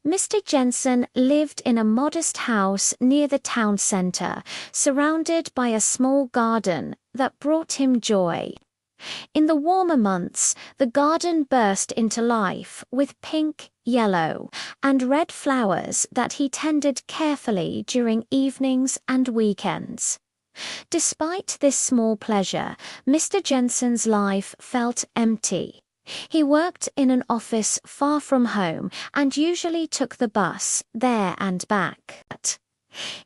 Mr. Jensen lived in a modest house near the town centre, surrounded by a small garden that brought him joy. In the warmer months, the garden burst into life with pink, yellow, and red flowers that he tended carefully during evenings and weekends. Despite this small pleasure, Mr. Jensen's life felt empty. He worked in an office far from home and usually took the bus there and back.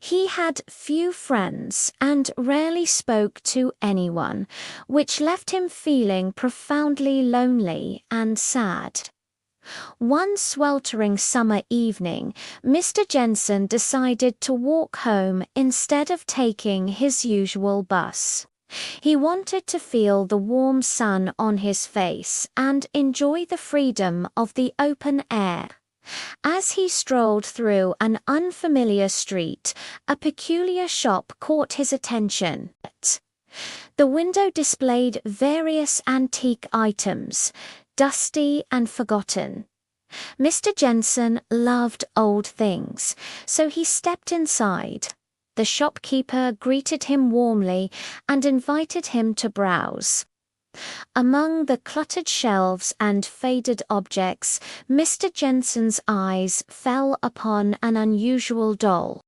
He had few friends and rarely spoke to anyone, which left him feeling profoundly lonely and sad. One sweltering summer evening, Mr. Jensen decided to walk home instead of taking his usual bus. He wanted to feel the warm sun on his face and enjoy the freedom of the open air. As he strolled through an unfamiliar street, a peculiar shop caught his attention. The window displayed various antique items, dusty and forgotten. Mr. Jensen loved old things, so he stepped inside. The shopkeeper greeted him warmly and invited him to browse. Among the cluttered shelves and faded objects, Mr. Jensen's eyes fell upon an unusual doll.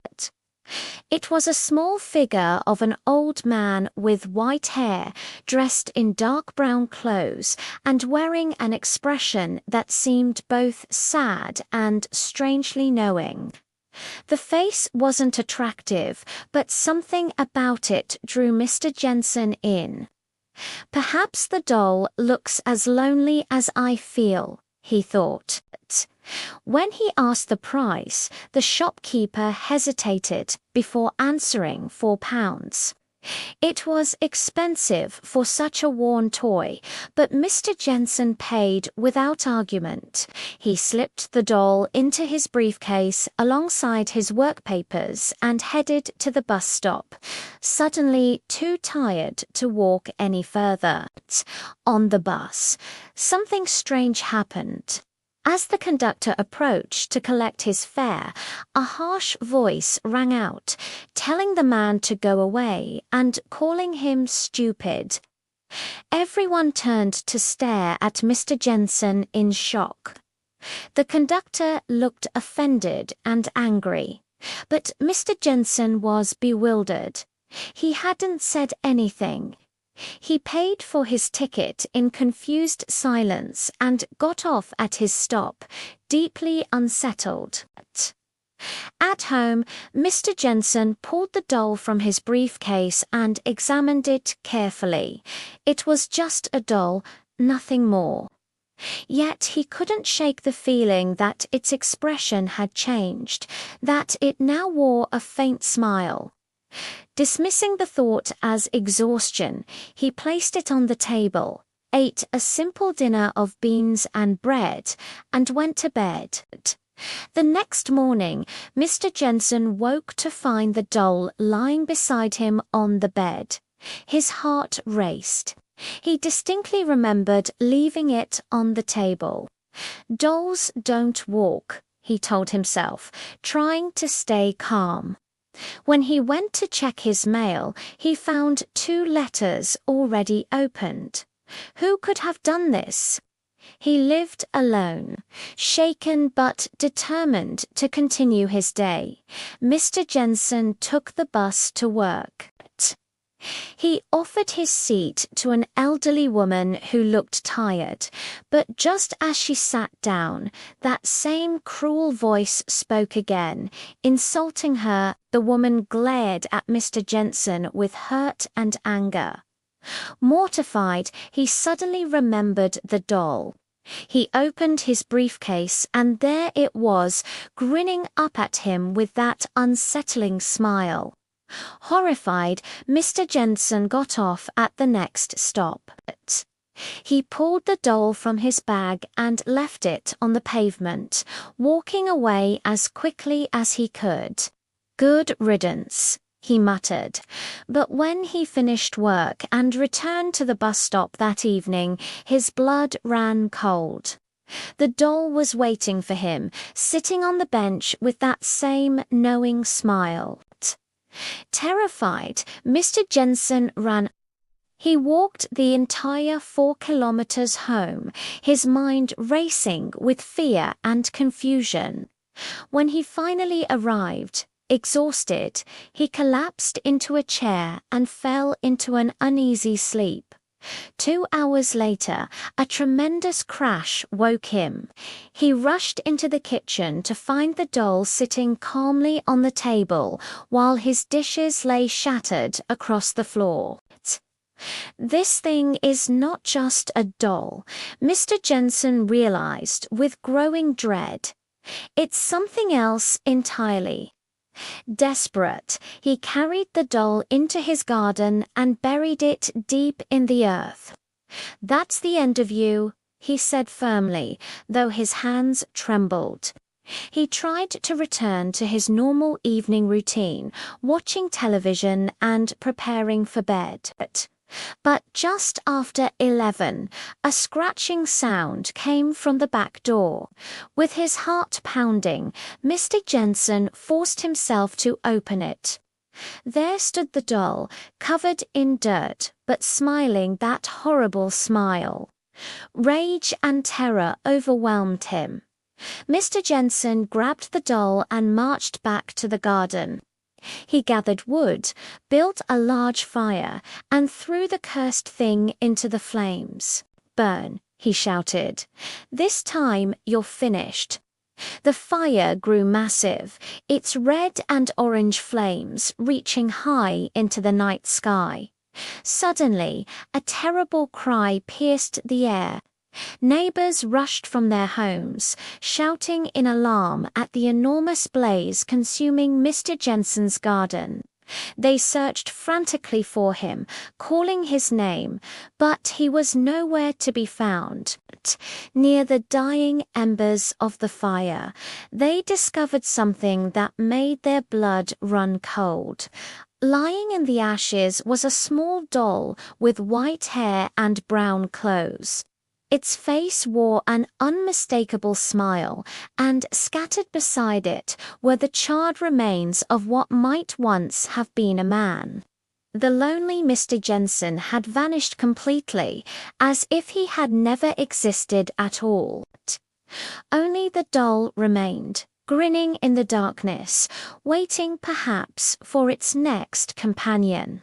It was a small figure of an old man with white hair, dressed in dark brown clothes, and wearing an expression that seemed both sad and strangely knowing. The face wasn't attractive, but something about it drew Mr. Jensen in. "Perhaps the doll looks as lonely as I feel," he thought. When he asked the price, the shopkeeper hesitated before answering £4. It was expensive for such a worn toy, but Mr. Jensen paid without argument. He slipped the doll into his briefcase alongside his work papers and headed to the bus stop, suddenly too tired to walk any further. On the bus, something strange happened. As the conductor approached to collect his fare, a harsh voice rang out, telling the man to go away and calling him stupid. Everyone turned to stare at Mr. Jensen in shock. The conductor looked offended and angry, but Mr. Jensen was bewildered. He hadn't said anything. He paid for his ticket in confused silence and got off at his stop, deeply unsettled. At home, Mr. Jensen pulled the doll from his briefcase and examined it carefully. It was just a doll, nothing more. Yet he couldn't shake the feeling that its expression had changed, that it now wore a faint smile. Dismissing the thought as exhaustion, he placed it on the table, ate a simple dinner of beans and bread, and went to bed. The next morning, Mr. Jensen woke to find the doll lying beside him on the bed. His heart raced. He distinctly remembered leaving it on the table. "Dolls don't walk," he told himself, trying to stay calm. When he went to check his mail, he found 2 letters already opened. Who could have done this? He lived alone, shaken but determined to continue his day. Mr. Jensen took the bus to work. He offered his seat to an elderly woman who looked tired, but just as she sat down, that same cruel voice spoke again. Insulting her, the woman glared at Mr. Jensen with hurt and anger. Mortified, he suddenly remembered the doll. He opened his briefcase and there it was, grinning up at him with that unsettling smile. Horrified, Mr. Jensen got off at the next stop. He pulled the doll from his bag and left it on the pavement, walking away as quickly as he could. "Good riddance," he muttered. But when he finished work and returned to the bus stop that evening, his blood ran cold. The doll was waiting for him, sitting on the bench with that same knowing smile. Terrified, Mr. Jensen ran. He walked the entire 4 kilometers home, his mind racing with fear and confusion. When he finally arrived, exhausted, he collapsed into a chair and fell into an uneasy sleep. 2 hours later, a tremendous crash woke him. He rushed into the kitchen to find the doll sitting calmly on the table while his dishes lay shattered across the floor. This thing is not just a doll, Mr. Jensen realized with growing dread. It's something else entirely. Desperate, he carried the doll into his garden and buried it deep in the earth. "That's the end of you," he said firmly, though his hands trembled. He tried to return to his normal evening routine, watching television and preparing for bed. But just after 11, a scratching sound came from the back door. With his heart pounding, Mr. Jensen forced himself to open it. There stood the doll, covered in dirt, but smiling that horrible smile. Rage and terror overwhelmed him. Mr. Jensen grabbed the doll and marched back to the garden. He gathered wood, built a large fire, and threw the cursed thing into the flames. "Burn," he shouted. "This time you're finished." The fire grew massive, its red and orange flames reaching high into the night sky. Suddenly, a terrible cry pierced the air. Neighbors rushed from their homes, shouting in alarm at the enormous blaze consuming Mr. Jensen's garden. They searched frantically for him, calling his name, but he was nowhere to be found. Near the dying embers of the fire, they discovered something that made their blood run cold. Lying in the ashes was a small doll with white hair and brown clothes. Its face wore an unmistakable smile, and scattered beside it were the charred remains of what might once have been a man. The lonely Mr. Jensen had vanished completely, as if he had never existed at all. Only the doll remained, grinning in the darkness, waiting perhaps for its next companion.